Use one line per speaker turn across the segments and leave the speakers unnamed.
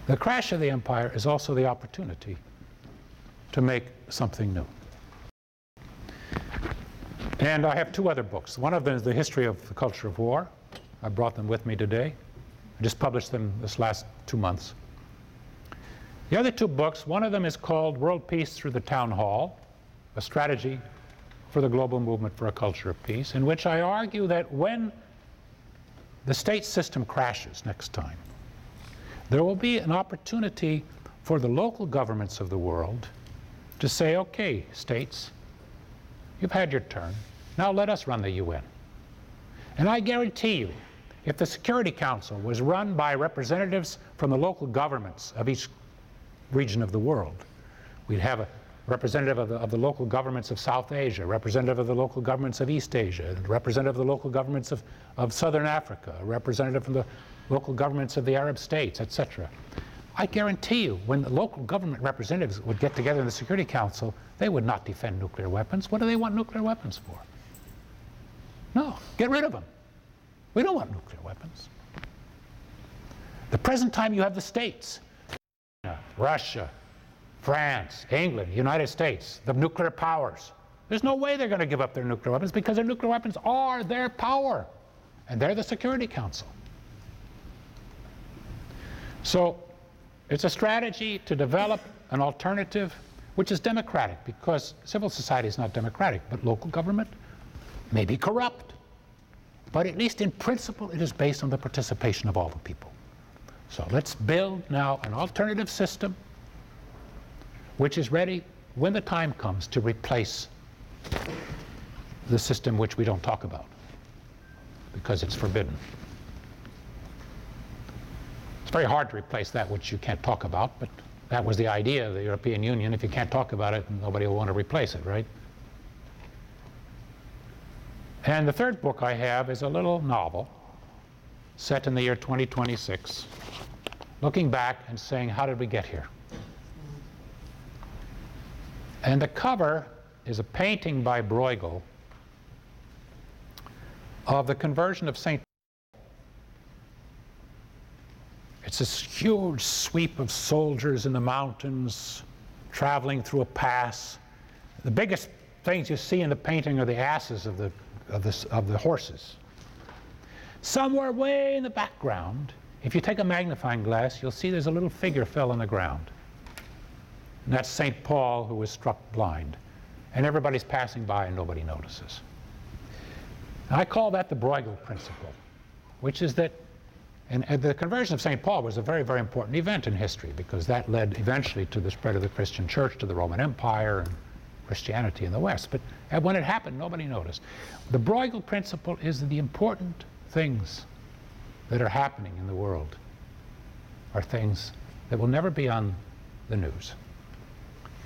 The crash of the empire is also the opportunity to make something new. And I have two other books. One of them is The History of the Culture of War. I brought them with me today. I just published them this last 2 months. The other two books, one of them is called World Peace Through the Town Hall, a strategy for the global movement for a culture of peace, in which I argue that when the state system crashes next time, there will be an opportunity for the local governments of the world to say, okay, states, you've had your turn. Now let us run the UN. And I guarantee you, if the Security Council was run by representatives from the local governments of each region of the world, we'd have a representative of the local governments of South Asia, representative of the local governments of East Asia, representative of the local governments of Southern Africa, a representative from the local governments of the Arab states, etc. I guarantee you, when the local government representatives would get together in the Security Council, they would not defend nuclear weapons. What do they want nuclear weapons for? No, get rid of them. We don't want nuclear weapons. The present time you have the states, Russia, France, England, United States, the nuclear powers. There's no way they're going to give up their nuclear weapons because their nuclear weapons are their power, and they're the Security Council. So it's a strategy to develop an alternative which is democratic, because civil society is not democratic, but local government may be corrupt. But at least in principle, it is based on the participation of all the people. So let's build now an alternative system which is ready, when the time comes, to replace the system which we don't talk about, because it's forbidden. It's very hard to replace that which you can't talk about, but that was the idea of the European Union. If you can't talk about it, nobody will want to replace it, right? And the third book I have is a little novel set in the year 2026, looking back and saying, how did we get here? And the cover is a painting by Bruegel of the conversion of St. Paul. It's this huge sweep of soldiers in the mountains traveling through a pass. The biggest things you see in the painting are the asses of the horses. Somewhere way in the background, if you take a magnifying glass, you'll see there's a little figure fell on the ground. And that's St. Paul, who was struck blind. And everybody's passing by and nobody notices. And I call that the Bruegel principle, which is that, and the conversion of St. Paul was a very, very important event in history, because that led eventually to the spread of the Christian church to the Roman Empire and Christianity in the West. But when it happened, nobody noticed. The Bruegel principle is that the important things that are happening in the world are things that will never be on the news.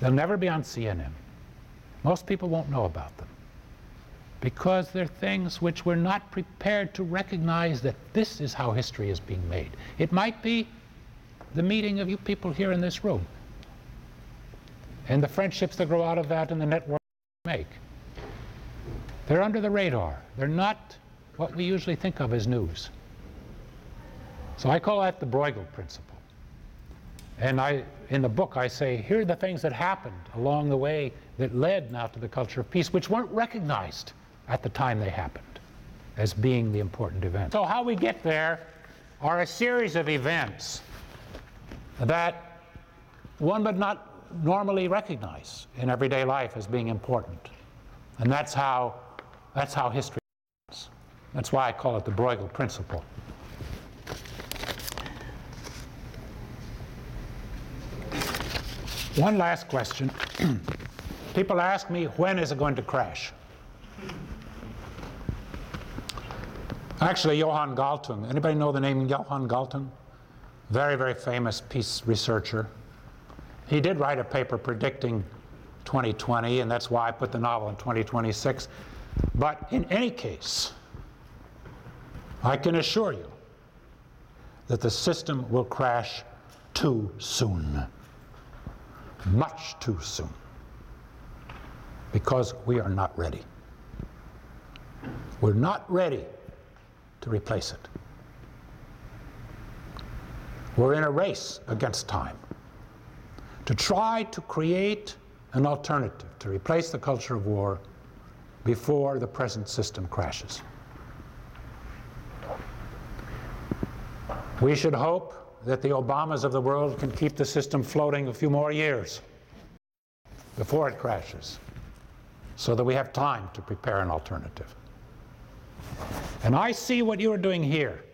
They'll never be on CNN. Most people won't know about them, because they're things which we're not prepared to recognize that this is how history is being made. It might be the meeting of you people here in this room, and the friendships that grow out of that and the network we make. They're under the radar. They're not what we usually think of as news. So I call that the Bruegel principle. And in the book, I say, here are the things that happened along the way that led now to the culture of peace, which weren't recognized at the time they happened as being the important event. So how we get there are a series of events that one would not normally recognize in everyday life as being important. And that's how history is. That's why I call it the Bruegel principle. One last question. People ask me, when is it going to crash? Actually, Johann Galtung. Anybody know the name Johann Galtung? Very, very famous peace researcher. He did write a paper predicting 2020, and that's why I put the novel in 2026. But in any case, I can assure you that the system will crash too soon. Much too soon, because we are not ready. We're not ready to replace it. We're in a race against time to try to create an alternative, to replace the culture of war before the present system crashes. We should hope that the Obamas of the world can keep the system floating a few more years before it crashes, so that we have time to prepare an alternative. And I see what you are doing here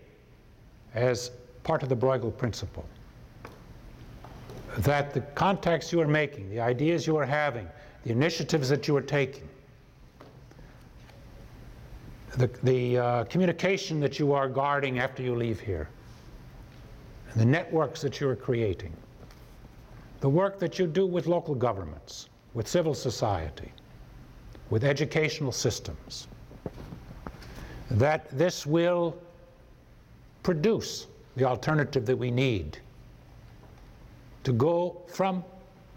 as part of the Bruegel principle, that the contacts you are making, the ideas you are having, the initiatives that you are taking, the communication that you are guarding after you leave here, the networks that you are creating, the work that you do with local governments, with civil society, with educational systems, that this will produce the alternative that we need to go from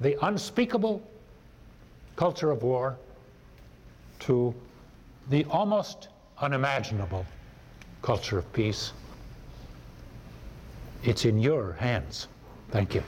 the unspeakable culture of war to the almost unimaginable culture of peace. It's in your hands. Thank you.